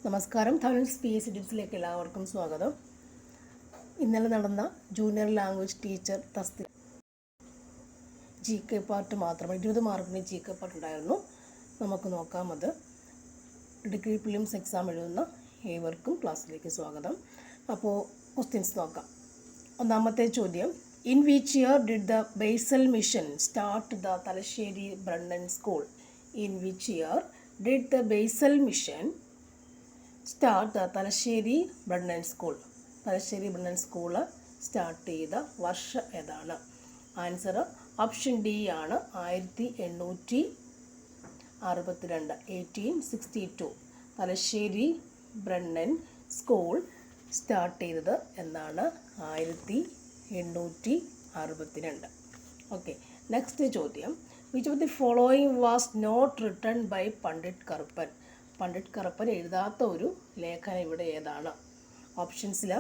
നമസ്കാരം. തമിഴ് PSC ടിപ്സിലേക്ക് എല്ലാവർക്കും സ്വാഗതം. ഇന്നലെ നടന്ന ജൂനിയർ ലാംഗ്വേജ് ടീച്ചർ തസ്തിക GK പാർട്ട് മാത്രമേ 20 മാർക്കിന് GK പാർട്ട് ഉണ്ടായിരുന്നു. നമുക്ക് നോക്കാം. അത് ഡിഗ്രി പ്രിലിംസ് എക്സാം എഴുതുന്ന ഏവർക്കും ക്ലാസ്സിലേക്ക് സ്വാഗതം. അപ്പോൾ ക്വസ്റ്റ്യൻസ് നോക്കാം. ഒന്നാമത്തെ ചോദ്യം, in which year did the Basel Mission start the Thalassery Brennen school? In which year did the Basel Mission start the Thalassery Brennen school? Thalassery Brennen school start ചെയ്ത വർഷം ഏതാണ്? ആൻസർ ഓപ്ഷൻ ഡി ആണ്, 1862. 1862 തലശ്ശേരി ബ്രണ്ണൻ സ്കൂൾ സ്റ്റാർട്ട് ചെയ്തത് എന്നാണ് 1862. Okay, next ചോദ്യം, which of the following was not written by Pandit Karuppan? Pandit Karuppan എഴുതാത്ത ഒരു ലേഖനം ഇവിടെ ഏതാണ്? ഓപ്ഷൻസിൽ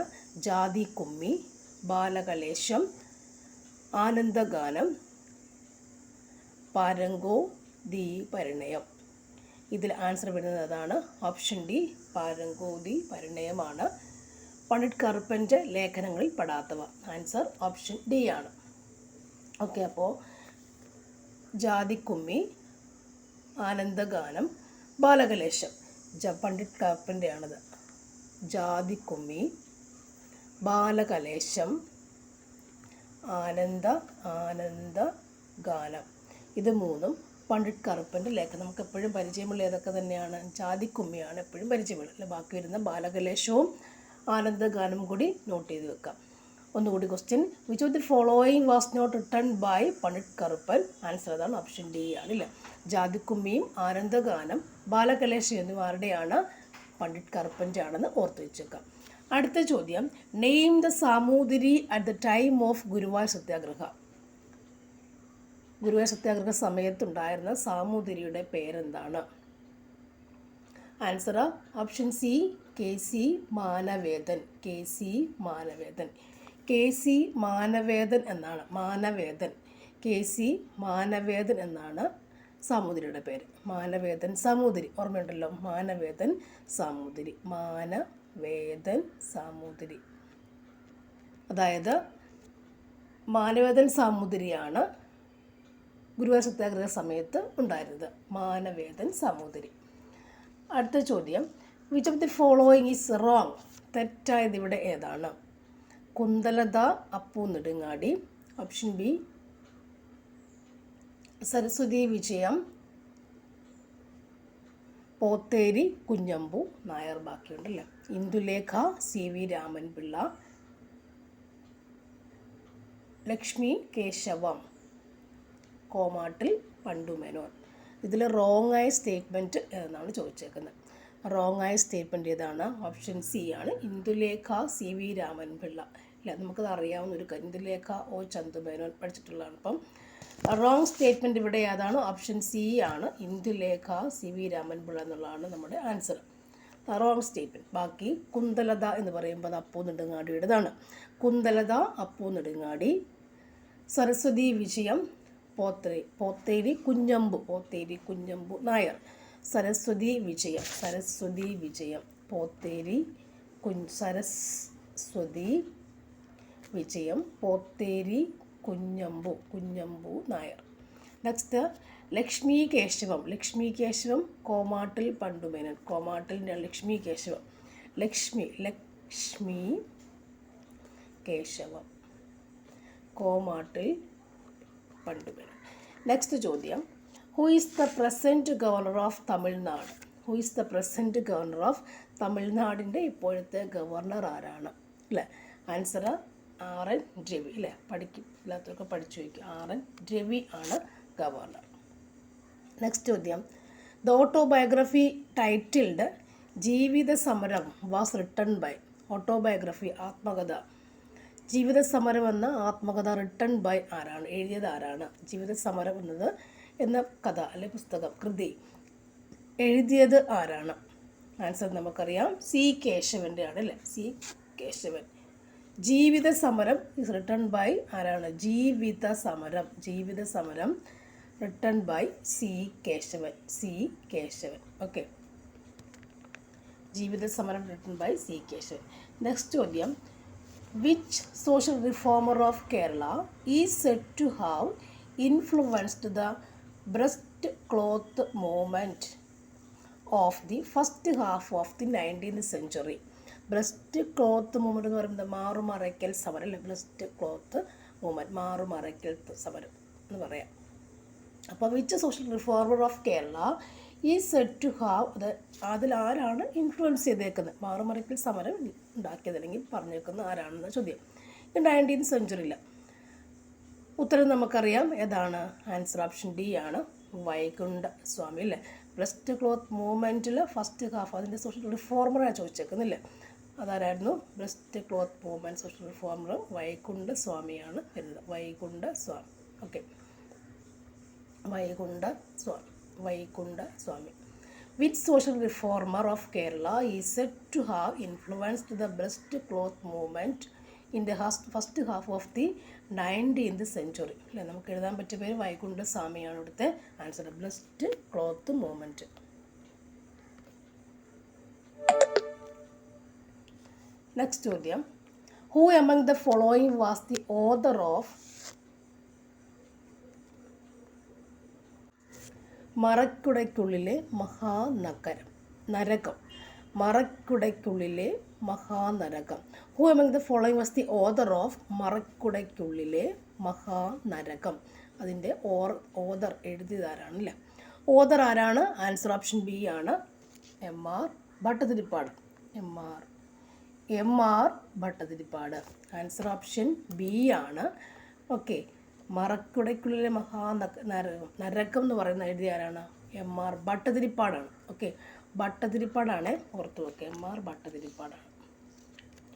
ജാതി കുമ്മി, ബാലകലേശം, ആനന്ദഗാനം, പാരംഗോ ദി പരിണയം. ഇതിൽ ആൻസർ വരുന്നത് അതാണ്, ഓപ്ഷൻ ഡി പാരംഗോ ദി പരിണയമാണ് പണ്ഡിറ്റ് കറുപ്പൻ്റെ ലേഖനങ്ങളിൽ പെടാത്തവ. ആൻസർ ഓപ്ഷൻ ഡി ആണ്. ഓക്കെ, അപ്പോൾ ജാതിക്കുമ്മി, ആനന്ദഗാനം, ബാലകലേശം പണ്ഡിറ്റ് കറുപ്പൻ്റെ ആണത്. ജാതിക്കുമ്മി, ബാലകലേശം, ആനന്ദഗാനം, ഇത് മൂന്നും പണ്ഡിറ്റ് കറുപ്പൻ്റെ ലേഖനം. നമുക്ക് എപ്പോഴും പരിചയമുള്ള ഏതൊക്കെ തന്നെയാണ്? ജാതിക്കുമ്മിയാണ് എപ്പോഴും പരിചയമുള്ളത് അല്ലെ. ബാക്കി വരുന്ന ബാലകലേശവും ആനന്ദഗാനം കൂടി നോട്ട് ചെയ്ത് വെക്കാം. ഒന്നുകൂടി question, which of the following was not written by Pandit Karuppan? Answer അതാണ്, ഓപ്ഷൻ ഡി ആണ് അല്ലേ. ജാതിക്കുമ്മിയും ആനന്ദഗാനം, ബാലകലേശം എന്നിവ ആരുടെയാണ്? പണ്ഡിറ്റ് കറുപ്പൻ്റെ ആണെന്ന് ഓർത്ത് വെച്ചേക്കാം. അടുത്ത ചോദ്യം, name the Samoothiri at the time of Guruvayur Satyagraha. Guruvayur Satyagraha സമയത്തുണ്ടായിരുന്ന സാമൂതിരിയുടെ പേരെന്താണ്? Answer option C KC Manavedan. KC Manavedan. KC Manavedan എന്നാണ്, മാനവേദൻ, KC മാനവേദൻ എന്നാണ് സാമൂതിരിയുടെ പേര്. മാനവേദൻ സാമൂതിരി, ഓർമ്മയുണ്ടല്ലോ, മാനവേദൻ സാമൂതിരി, മാനവേദൻ സാമൂതിരി. അതായത് മാനവേദൻ സാമൂതിരിയാണ് ഗുരുവായൂർ സത്യാഗ്രഹ സമയത്ത് ഉണ്ടായിരുന്നത്, മാനവേദൻ സാമൂതിരി. അടുത്ത ചോദ്യം, which of the following is wrong? തെറ്റായത് ഇവിടെ ഏതാണ്? Kunthalatha Appu Nedungadi, option B Saraswathi Vijayam, Potheri Kunjambu Nair. ബാക്കിയുണ്ടല്ലേ. Indulekha CV Raman Pillai, Lakshmi Kesavam, Komattil പണ്ടുമേനോൻ. ഇതിൽ റോങ് ആയ സ്റ്റേറ്റ്മെൻറ്റ് എന്നാണ് ചോദിച്ചേക്കുന്നത്. റോങ് ആയ സ്റ്റേറ്റ്മെൻറ്റ് ഏതാണ്? ഓപ്ഷൻ സി ആണ്, ഇന്ദുലേഖ CV രാമൻപിള്ള. ഇല്ല, നമുക്കത് അറിയാവുന്ന ഒരു കാര്യം, ഇന്ദുലേഖ O ചന്തുമേനോൻ പഠിച്ചിട്ടുള്ളതാണ്. അപ്പം റോങ് സ്റ്റേറ്റ്മെൻറ്റ് ഇവിടെ ഏതാണ്? ഓപ്ഷൻ സി ആണ്, ഇന്ദുലേഖ CV രാമൻപിള്ള എന്നുള്ളതാണ് നമ്മുടെ ആൻസർ. Wrong statement. ബാക്കി കുന്തലത എന്ന് പറയുമ്പോൾ അത് അപ്പു നെടുങ്ങാടിയുടേതാണ്. കുന്തലത അപ്പു നെടുങ്ങാടി, സരസ്വതി വിജയം പോത്തേരി കുഞ്ഞമ്പു, പോത്തേരി കുഞ്ഞമ്പു നായർ. സരസ്വതി വിജയം പോത്തേരി സരസ്വതി വിജയം പോത്തേരി കുഞ്ഞമ്പു നായർ. നെക്സ്റ്റ്, ലക്ഷ്മി കേശവം കോമാട്ടിൽ പണ്ടുമേനൻ. കോമാട്ടിലിൻ്റെ ലക്ഷ്മി കേശവം, ലക്ഷ്മി കേശവം, കോമാട്ടിൽ പണ്ടുമേനൻ. നെക്സ്റ്റ് ചോദ്യം, who is the present governor of Tamil Nadu? Who is the present governor of തമിഴ്നാടിൻ്റെ ഇപ്പോഴത്തെ ഗവർണർ ആരാണ്? അല്ലേ. Answer RN Ravi. അല്ലേ, ഇല്ലാത്തവർക്ക് പഠിച്ചു വയ്ക്കും. RN രവി ആണ് ഗവർണർ. നെക്സ്റ്റ് ചോദ്യം, the autobiography titled Jeevitha Samaram was written by. Autobiography, ആത്മകഥ, ജീവിത സമരം എന്ന ആത്മകഥ റിട്ടൺ ബൈ ആരാണ്? എഴുതിയത് ആരാണ്? ജീവിത സമരം എന്ന കഥ അല്ലെ പുസ്തകം, കൃതി എഴുതിയത് ആരാണ്? ആൻസർ നമുക്കറിയാം, C കേശവൻ്റെ ആണ് അല്ലേ. C കേശവൻ. ജീവിത സമരം ഇസ് റിട്ടൺ ബൈ ആരാണ്? Jeevitha Samaram written by C Kesavan. Okay, Jeevitha Samaram written by C Kesavan. Next ചോദ്യം, which social reformer of Kerala is said to have influenced the breast cloth movement of the first half of the 19th century. Breast cloth movement എന്ന് പറയുന്നത് മാറുമറയ്ക്കൽ സമരം അല്ലെ, breast cloth movement മാറുമറയ്ക്കൽ സമരം എന്ന് പറയാം. അപ്പോൾ which social reformer of Kerala ഈ Z to have, അതിൽ ആരാണ് ഇൻഫ്ലുവൻസ് ചെയ്തേക്കുന്നത്, മാറുമറയ്ക്കൽ സമരം ഉണ്ടാക്കിയത് അല്ലെങ്കിൽ പറഞ്ഞേക്കുന്നത് ആരാണെന്ന ചോദ്യം. 19th century. ഉത്തരം നമുക്കറിയാം, ഏതാണ്? ആൻസർ ഓപ്ഷൻ ഡി ആണ്, വൈകുണ്ഠ സ്വാമി അല്ലേ. ബ്രസ്റ്റ് ക്ലോത്ത് മൂവ്മെൻറ്റിൽ ഫസ്റ്റ് ഹാഫ് അതിൻ്റെ സോഷ്യൽ റിഫോർമറാണ് ചോദിച്ചേക്കുന്നില്ലേ, അതാരായിരുന്നു? Breast cloth movement social reformer Vaikunda സ്വാമിയാണ് വരുന്നത്. Vaikunda Swami. Okay, Vaikunda Swami. Which social reformer of Kerala is said to have influenced the breast cloth movement in the first half of the 19th century അല്ലേ. നമുക്ക് എഴുതാൻ പറ്റിയ പേര് വൈകുണ്ഠ സ്വാമിയാണ് ഇവിടുത്തെ answer. Breast cloth movement. Next ചോദ്യം, who among the following was the author of Marakkudaykkullile Narakam. Marakkudaykkullile Mahanarakam. Who among the following was the author of Marakkudaykkullile Mahanarakam. അതിൻ്റെ author എഴുതിയതാരാണ് അല്ലേ. ഓതർ ആരാണ്? ആൻസർ ഓപ്ഷൻ ബി ആണ്, എം.ആർ. Bhattathiripad. എം.ആർ. Bhattathiripad. Answer option B ആണ്. ഓക്കെ, മറക്കുടയ്ക്കുള്ളിലെ നരകം എന്ന് പറയുന്ന എഴുതിയ ആരാണ്? എം.ആർ. ഭട്ടതിരിപ്പാടാണ്. ഓക്കെ, ഭട്ടതിരിപ്പാടാണ്, ഓർത്തു വെക്കുക, എം.ആർ. ഭട്ടതിരിപ്പാടാണ്.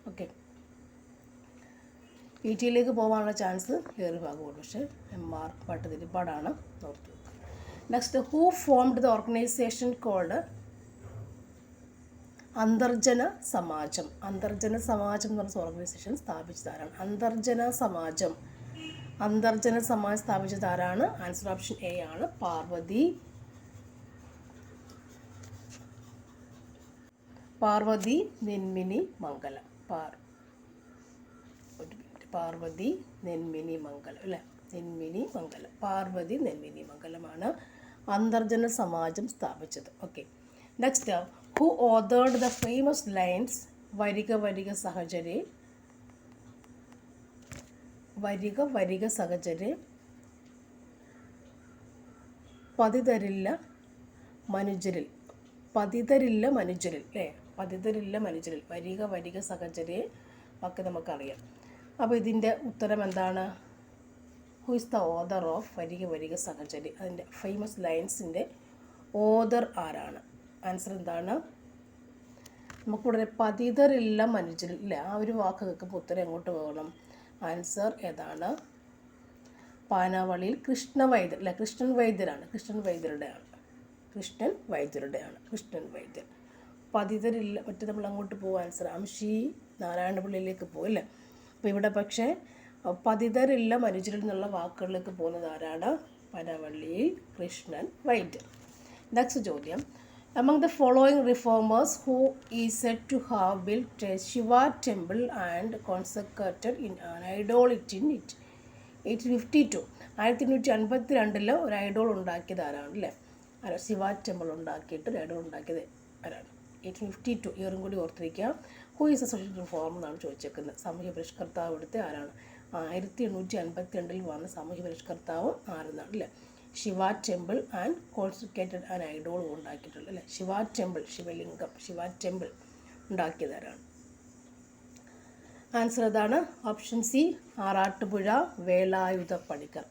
ഓക്കെ, PTയിലേക്ക് പോകാനുള്ള ചാൻസ് ഏറെ ഭാഗമുണ്ട്, പക്ഷേ എം.ആർ. ഭട്ടതിരിപ്പാടാണ്, ഓർത്തു വെക്കുക. Next, who formed the organization called Antharjana Samajam. Antharjana Samajam എന്ന് പറഞ്ഞ ഓർഗനൈസേഷൻ സ്ഥാപിച്ചതാരാണ്? അന്തർജന സമാജം സ്ഥാപിച്ചതാരാണ്? ആൻസർ ഓപ്ഷൻ എ ആണ്, പാർവതി നെന്മിനി മംഗലം. പാർവതി നെന്മിനി മംഗലം അല്ലേ, പാർവതി നെന്മിനി മംഗലമാണ് അന്തർജന സമാജം സ്ഥാപിച്ചത്. Okay, next, who authored the famous lines വരിക വരിക സഹചരേ പതിതരില്ല മനുജരിൽ അല്ലേ, പതിതരില്ല മനുജരിൽ, വരിക വരിക സഹചരേ ഒക്കെ നമുക്കറിയാം. അപ്പോൾ ഇതിൻ്റെ ഉത്തരം എന്താണ്? Who is the author of വരിക വരിക സഹചരേ? അതിൻ്റെ ഫേമസ് ലൈൻസിൻ്റെ ഓതർ ആരാണ്? ആൻസർ എന്താണ്? നമുക്കിവിടെ പതിതരില്ല മനുജരിൽ ഇല്ല, ആ ഒരു വാക്ക് കേൾക്കുമ്പോൾ ഉത്തരം എങ്ങോട്ട് പോകണം? ആൻസർ ഏതാണ്? പാനാവളിയിൽ കൃഷ്ണൻ വൈദ്യരാണ്. കൃഷ്ണൻ വൈദ്യർ. പതിതരില്ല, മറ്റേ നമ്മൾ അങ്ങോട്ട് പോകും, ആൻസർ അംശി നാരായണപിള്ളിയിലേക്ക് പോകില്ലേ. അപ്പോൾ ഇവിടെ പക്ഷേ പതിതരില്ല മനുജരിൽ നിന്നുള്ള വാക്കുകളിലേക്ക് പോകുന്നത് ആരാണ്? പാനാവള്ളിയിൽ കൃഷ്ണൻ വൈദ്യർ. നെക്സ്റ്റ് ചോദ്യം, among the following reformers who is said to have built a Shiva temple and consecrated in an idol in it 1852. 1852 ഒരു ഐഡോൾ ഉണ്ടാക്കിയത് ആരാണ് അല്ലേ? ശിവ ടെമ്പിൾ ഉണ്ടാക്കിയിട്ട് ഒരു ഐഡോൾ ഉണ്ടാക്കിയത് ആരാണ്? 1852 ഇയറും കൂടി ഓർത്തിരിക്കുക. Who is A social reform എന്നാണ് ചോദിച്ചേക്കുന്നത്. സാമൂഹ്യ പരിഷ്കർത്താവ് ഇവിടുത്തെ ആരാണ്? 1852 വന്ന സാമൂഹ്യ പരിഷ്കർത്താവ് ആരെന്നാണ് അല്ലേ. Shiva temple and consecrated an idol ഉണ്ടാക്കിയിട്ടുള്ളത് അല്ലേ. ശിവ ടെമ്പിൾ ഉണ്ടാക്കിയതാരാണ്? ആൻസർ ഏതാണ്? ഓപ്ഷൻ സി, ആറാട്ടുപുഴ വേലായുധ പണിക്കർ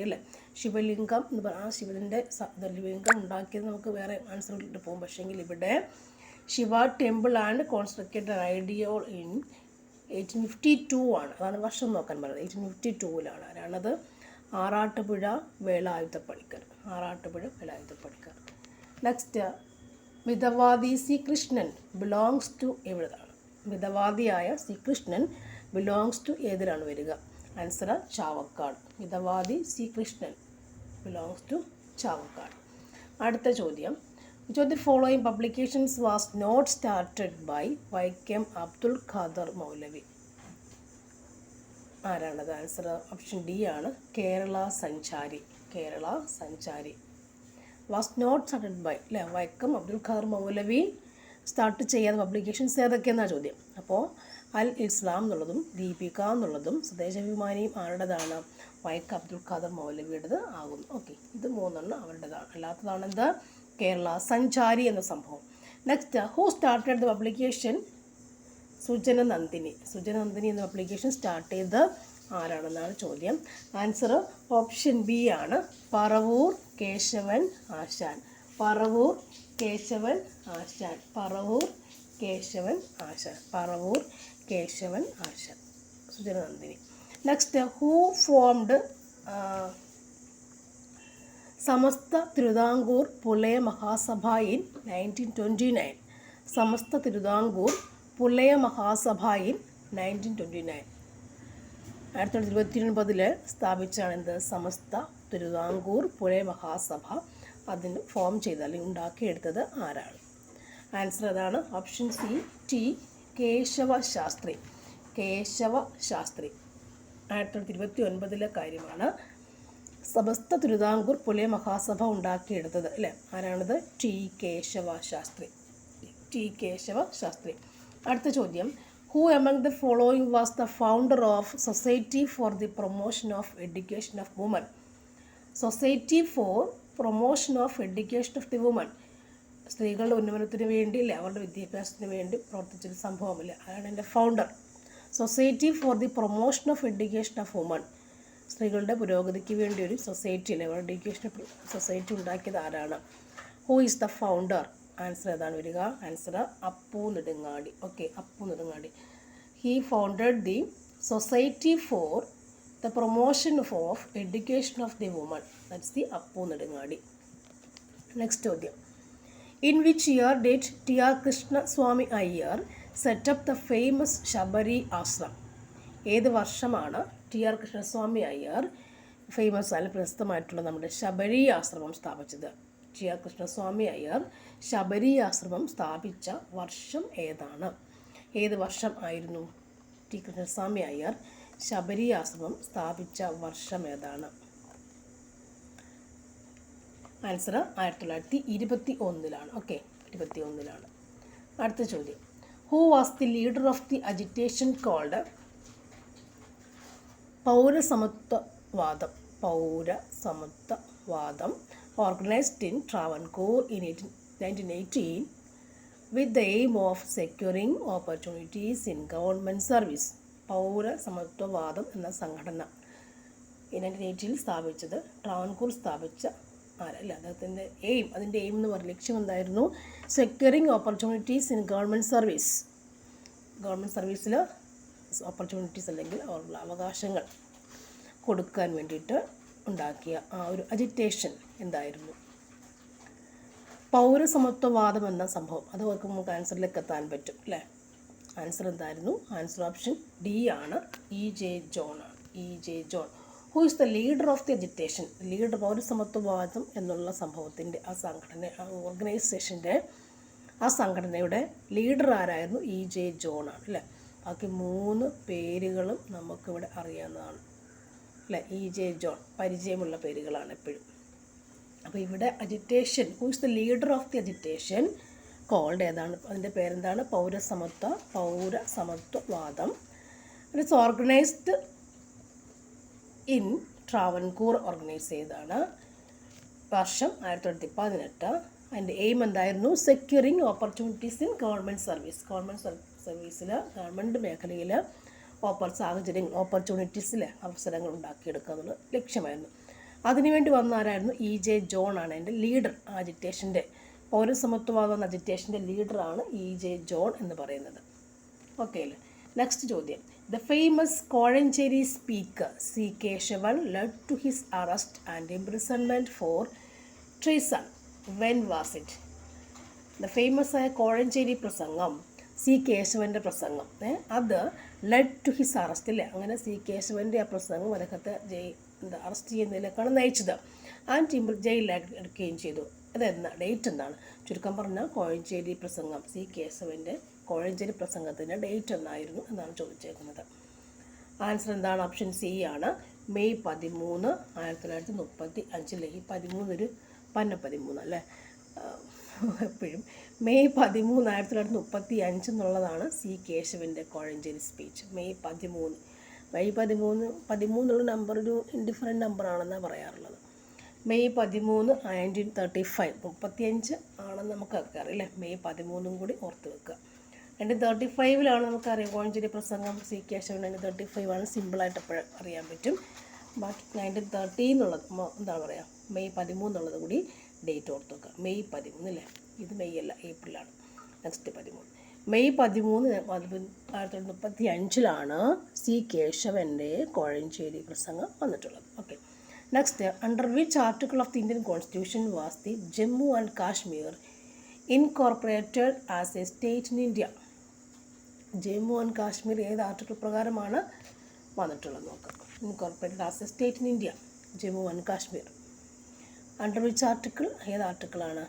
അല്ലേ. ശിവലിംഗം എന്ന് പറഞ്ഞാൽ ശിവൻ്റെ ലിംഗം ഉണ്ടാക്കിയത് നമുക്ക് വേറെ ആൻസർ ഇട്ട് പോകും. പക്ഷേങ്കിൽ ഇവിടെ Shiva temple and consecrated idol in 1852 ആണ്. അതാണ് വർഷം നോക്കാൻ പറയുന്നത്. 1852 ആരാണത്? Arattupuzha Velayudha Panicker. Next, Mithavadi C Krishnan belongs to എവിടെയാണ്? മിതവാദിയായ സി കൃഷ്ണൻ ബിലോങ്സ് ടു ഏതിലാണ് വരിക? Answer Chavakkad. Mithavadi C Krishnan belongs to Chavakkad. അടുത്ത ചോദ്യം, Which of the following publications was not started by Vaikom Abdul Khader മൗലവി? ആരാണത്? ആൻസർ ഓപ്ഷൻ ഡി ആണ്, കേരള സഞ്ചാരി. കേരള സഞ്ചാരി വാസ് നോട്ട് സ്റ്റാർട്ടഡ് ബൈ അല്ലേ, വൈക്കം അബ്ദുൽ ഖാദർ മൗലവി സ്റ്റാർട്ട് ചെയ്യാത്ത പബ്ലിക്കേഷൻസ് ഏതൊക്കെയെന്നാണ് ചോദ്യം. അപ്പോൾ അൽ ഇസ്ലാം എന്നുള്ളതും ദീപിക എന്നുള്ളതും സ്വദേശാഭിമാനിയും ആരുടേതാണ്? വൈക്കം അബ്ദുൽ ഖാദർ മൗലവിയുടേത് ആകുന്നു. ഓക്കെ, ഇത് മൂന്നെണ്ണം അവരുടേതാണ്. അല്ലാത്തതാണ് എന്ത്? കേരള സഞ്ചാരി എന്ന സംഭവം. Next, who started the publication? Sujana Nandini. Sujana Nandini എന്ന പബ്ലിക്കേഷൻ സ്റ്റാർട്ട് ചെയ്ത് ആരാണെന്നാണ് ചോദ്യം. ആൻസർ ഓപ്ഷൻ ബി ആണ്, Paravur Kesavan Asan. Paravur Kesavan Asan. Paravur Kesavan Asan. Paravur Kesavan Asan. Sujana Nandini. Next, who formed Samastha Thiruvithamkoor Pulaya Mahasabha in 1929? Samastha Thiruvithamkoor Pulaya Mahasabha in 1929. 1929 സ്ഥാപിച്ചാണ് എന്ത്? സമസ്ത തിരുവിതാംകൂർ പുലയ മഹാസഭ. അതിന് ഫോം ചെയ്ത് അല്ലെങ്കിൽ ഉണ്ടാക്കിയെടുത്തത് ആരാണ്? ആൻസർ അതാണ് option C, T Kesava Sastri. Kesava Sastri 1929 കാര്യമാണ്. സമസ്ത തിരുവിതാംകൂർ പുലയ മഹാസഭ ഉണ്ടാക്കിയെടുത്തത് അല്ലേ, ആരാണത്? ടി കേശവ ശാസ്ത്രി. ടി കേശവ ശാസ്ത്രി. അടുത്ത ചോദ്യം, who among the following was the founder of society for the promotion of education of women? Society for promotion of education of the women, സ്ത്രീകളുടെ ഉന്നമനത്തിന് വേണ്ടി അല്ലേ, അവരുടെ വിദ്യാഭ്യാസത്തിന് വേണ്ടി പ്രവർത്തിച്ചൊരു സംഭവമില്ല, അതാണ് എൻ്റെ founder. Society for the promotion of education of women, സ്ത്രീകളുടെ പുരോഗതിക്ക് വേണ്ടി ഒരു സൊസൈറ്റി അല്ലേ, അവരുടെ എഡ്യൂക്കേഷൻ സൊസൈറ്റി ഉണ്ടാക്കിയത് ആരാണ്? Who is the founder? Answer ഏതാണ് വരിക? Answer Appu Nedungadi. Okay, Appu Nedungadi. He founded the society for the promotion of education of the woman. That's the Appu Nedungadi. Next ചോദ്യം, in which year did T R Krishnaswamy Iyer set up the famous Sabari ashram? ഏത് വർഷമാണ് T R Krishnaswamy Iyer famous ആയ പ്രസിദ്ധമായിട്ടുള്ള നമ്മുടെ ശബരി ആശ്രമം സ്ഥാപിച്ചത്? ടി ആർ കൃഷ്ണസ്വാമി അയ്യർ ശബരി ആശ്രമം സ്ഥാപിച്ച വർഷം ഏതാണ്? ഏത് വർഷം ആയിരുന്നു ടി കൃഷ്ണസ്വാമി അയ്യർ ശബരി ആശ്രമം സ്ഥാപിച്ച വർഷം ഏതാണ്? ആൻസർ 1921. ഓക്കെ, 21. അടുത്ത ചോദ്യം, who was the leader of the agitation called Pauarasamathwavadam? Pauarasamathwavadam organized in Travancore in 1918 with the aim of securing opportunities in government service. പൗരസമത്വവാദം എന്ന സംഘടന 1918 സ്ഥാപിച്ചത്, ട്രാവൻകൂർ സ്ഥാപിച്ച ആരല്ല, അദ്ദേഹത്തിൻ്റെ അതിൻ്റെ എയിം എന്ന് പറയുന്ന ലക്ഷ്യം എന്തായിരുന്നു? Securing opportunities in government service. Government സർവീസിൽ ഓപ്പർച്യൂണിറ്റീസ് അല്ലെങ്കിൽ അവരുടെ അവകാശങ്ങൾ കൊടുക്കാൻ വേണ്ടിയിട്ട് ഉണ്ടാക്കിയ ആ ഒരു അജിറ്റേഷൻ എന്തായിരുന്നു? പൗരസമത്വവാദം എന്ന സംഭവം. അത് നമുക്ക് ആൻസറിലേക്ക് എത്താൻ പറ്റും അല്ലേ. ആൻസർ എന്തായിരുന്നു? ആൻസർ ഓപ്ഷൻ ഡി ആണ്, ഇ ജെ ജോൺ ആണ്. E J John. Who is the leader of the agitation? Leader Pauarasamathwavadam എന്നുള്ള സംഭവത്തിൻ്റെ ആ സംഘടന, ആ ഓർഗനൈസേഷൻ്റെ ആ സംഘടനയുടെ ലീഡർ ആരായിരുന്നു? ഇ ജെ ജോൺ ആണ് അല്ലേ. ബാക്കി 3 പേരുകളും നമുക്കിവിടെ അറിയാവുന്നതാണ് അല്ലേ. ഇ ജെ ജോൺ പരിചയമുള്ള പേരുകളാണ് എപ്പോഴും. അപ്പോൾ ഇവിടെ agitation, who is the leader of the agitation called ഏതാണ്? അതിൻ്റെ പേരെന്താണ്? Pauarasamathwavadam. It's organised in Travancore organise ചെയ്താണ്. വർഷം 1918. അതിൻ്റെ എയിം എന്തായിരുന്നു? Securing opportunities in government service. Government സർവീസിൽ, ഗവൺമെൻറ് മേഖലയിൽ ഓപ്പർച്യൂണിറ്റീസിൽ അവസരങ്ങൾ ഉണ്ടാക്കിയെടുക്കുക എന്നുള്ള ലക്ഷ്യമായിരുന്നു. അതിനുവേണ്ടി വന്ന ആരായിരുന്നു? ഇ ജെ ജോൺ ആണ് എൻ്റെ ലീഡർ. അജിറ്റേഷൻ്റെ പൗരസമത്വവാദം എന്ന അജിറ്റേഷൻ്റെ ലീഡറാണ് ഇ ജെ ജോൺ എന്ന് പറയുന്നത്. ഓക്കെ അല്ലേ. നെക്സ്റ്റ് ചോദ്യം, the famous Kozhencherry speaker C Kesavan led to his arrest and imprisonment for treason. When was it? The famous ആയ കോഴഞ്ചേരി പ്രസംഗം, സി കേശവൻ്റെ പ്രസംഗം, അത് ലെഡ് ടു ഹിസ് അറസ്റ്റ് അല്ലേ. അങ്ങനെ സി കേശവൻ്റെ ആ പ്രസംഗം അദ്ദേഹത്തെ അറസ്റ്റ് ചെയ്യുന്നതിലേക്കാണ് നയിച്ചത്. ആൻഡ് ജയിലിൽ എടുക്കുകയും ചെയ്തു. അതെന്നാ ഡേറ്റ് എന്താണ്? ചുരുക്കം പറഞ്ഞാൽ കോഴഞ്ചേരി പ്രസംഗം, സി കേശവൻ്റെ കോഴഞ്ചേരി പ്രസംഗത്തിൻ്റെ ഡേറ്റ് എന്നായിരുന്നു എന്നാണ് ചോദിച്ചേക്കുന്നത്. ആൻസർ എന്താണ്? ഓപ്ഷൻ സി ആണ്. മെയ് 13, 1935. ഈ 13 ഒരു 13 അല്ലേ? എപ്പോഴും മെയ് 13, 1935 എന്നുള്ളതാണ് സി കേശവൻ്റെ കോഴഞ്ചേരി സ്പീച്ച്. മെയ് 13 എന്നുള്ള നമ്പർ ഒരു ഇൻഡിഫറൻറ്റ് നമ്പറാണെന്നാണ് പറയാറുള്ളത്. മെയ് 13, 1935, 35 ആണെന്ന് നമുക്കൊക്കെ അറിയില്ലേ. മെയ് 13 കൂടി ഓർത്ത് വെക്കുക. 1935 നമുക്കറിയാം കോഴഞ്ചേരി പ്രസംഗം, സി കേശവൻ. 1935 സിമ്പിളായിട്ട് എപ്പോഴും അറിയാൻ പറ്റും. ബാക്കി 1930 എന്നുള്ളത് എന്താണ് പറയുക, മെയ് 13 എന്നുള്ളത് കൂടി ഡേറ്റ് ഓർത്ത് വെക്കുക. മെയ് 13 അല്ലേ? ഇത് മെയ് അല്ല, ഏപ്രിലാണ്. നെക്സ്റ്റ് 13 മെയ് 13, 1935 സി കേശവൻ്റെ കോഴഞ്ചേരി പ്രസംഗം വന്നിട്ടുള്ളത്. Okay. Next, under which article of the Indian constitution was the Jammu and Kashmir incorporated as A state in India? Jammu and Kashmir ഏത് ആർട്ടിക്കിൾ പ്രകാരമാണ് വന്നിട്ടുള്ളത് നോക്കാം. Incorporated as A state in India, Jammu and Kashmir. Under which article? ഏത് ആർട്ടിക്കിളാണ്?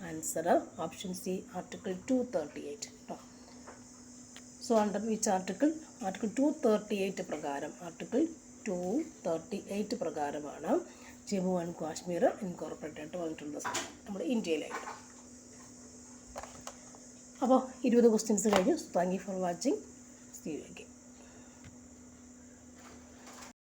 Answer option C, article 238 കേട്ടോ. So under which article? Article 238 പ്രകാരം, article 238 പ്രകാരമാണ് Jammu and Kashmir incorporate ആയിട്ട് വന്നിട്ടുള്ളത് നമ്മുടെ ഇന്ത്യയിലായിട്ട്. അപ്പോൾ 20 ക്വസ്റ്റ്യൻസ് കഴിഞ്ഞു. Thank you for watching. See you again.